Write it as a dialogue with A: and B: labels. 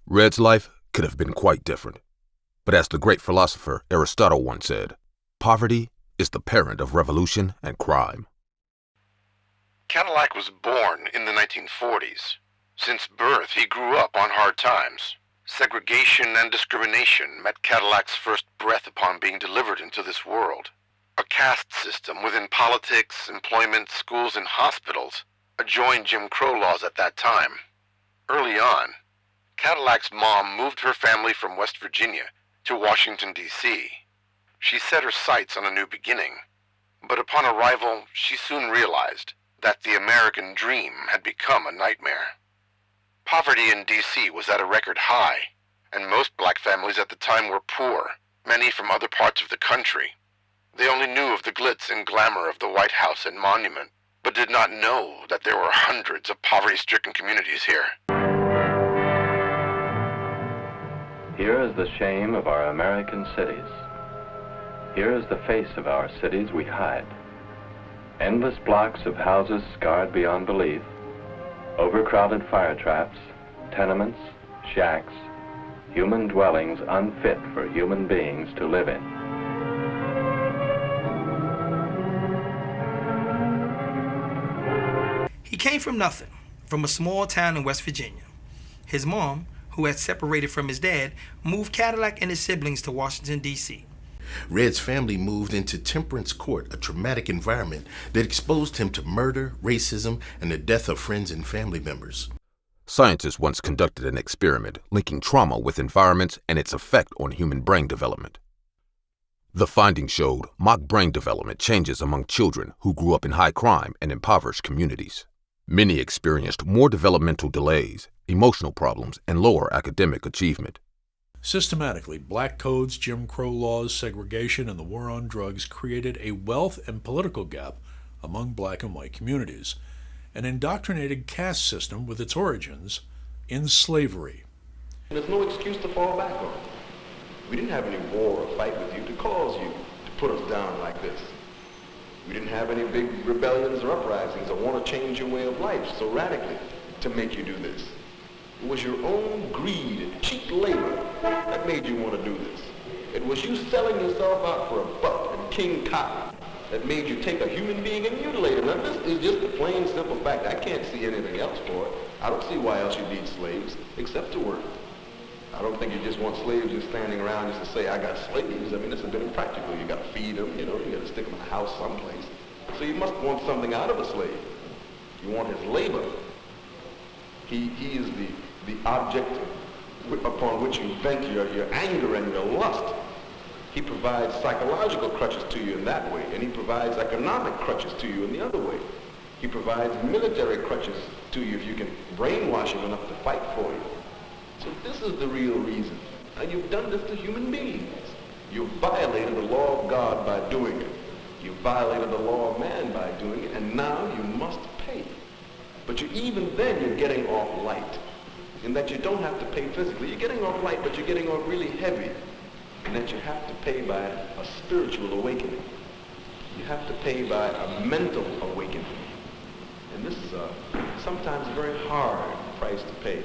A: Red's life could have been quite different. But as the great philosopher Aristotle once said, poverty is the parent of revolution and crime.
B: Cadillac was born in the 1940s. Since birth, he grew up on hard times. Segregation and discrimination met Cadillac's first breath upon being delivered into this world. A caste system within politics, employment, schools, and hospitals adjoined Jim Crow laws at that time. Early on, Cadillac's mom moved her family from West Virginia to Washington, D.C. She set her sights on a new beginning, but upon arrival, she soon realized that the American dream had become a nightmare. Poverty in D.C. was at a record high, and most black families at the time were poor, many from other parts of the country. They only knew of the glitz and glamour of the White House and Monument, but did not know that there were hundreds of poverty-stricken communities here.
C: Here is the shame of our American cities. Here is the face of our cities we hide. Endless blocks of houses scarred beyond belief, overcrowded fire traps, tenements, shacks, human dwellings unfit for human beings to live in.
D: He came from nothing, from a small town in West Virginia. His mom, who had separated from his dad, moved Cadillac and his siblings to Washington, D.C.
E: Red's family moved into Temperance Court, a traumatic environment that exposed him to murder, racism, and the death of friends and family members.
A: Scientists once conducted an experiment linking trauma with environments and its effect on human brain development. The findings showed mock brain development changes among children who grew up in high crime and impoverished communities. Many experienced more developmental delays, emotional problems, and lower academic achievement.
F: Systematically, black codes, Jim Crow laws, segregation, and the war on drugs created a wealth and political gap among black and white communities, an indoctrinated caste system with its origins in slavery.
G: There's no excuse to fall back on. We didn't have any war or fight with you to cause you to put us down like this. We didn't have any big rebellions or uprisings or want to change your way of life so radically to make you do this. It was your own greed and cheap labor that made you want to do this. It was you selling yourself out for a buck and king cotton that made you take a human being and mutilate him. Now this is just a plain simple fact. I can't see anything else for it. I don't see why else you need slaves except to work. I don't think you just want slaves just standing around just to say, I got slaves. I mean, this is a bit impractical. You got to feed them, you got to stick them in a house someplace. So you must want something out of a slave. You want his labor. He is the object upon which you vent your anger and your lust. He provides psychological crutches to you in that way, and he provides economic crutches to you in the other way. He provides military crutches to you if you can brainwash him enough to fight for you. So this is the real reason. And you've done this to human beings. You've violated the law of God by doing it. You've violated the law of man by doing it, and now you must pay. But even then you're getting off light, in that you don't have to pay physically. You're getting off light, but you're getting off really heavy, in that you have to pay by a spiritual awakening. You have to pay by a mental awakening. And this is sometimes a very hard price to pay.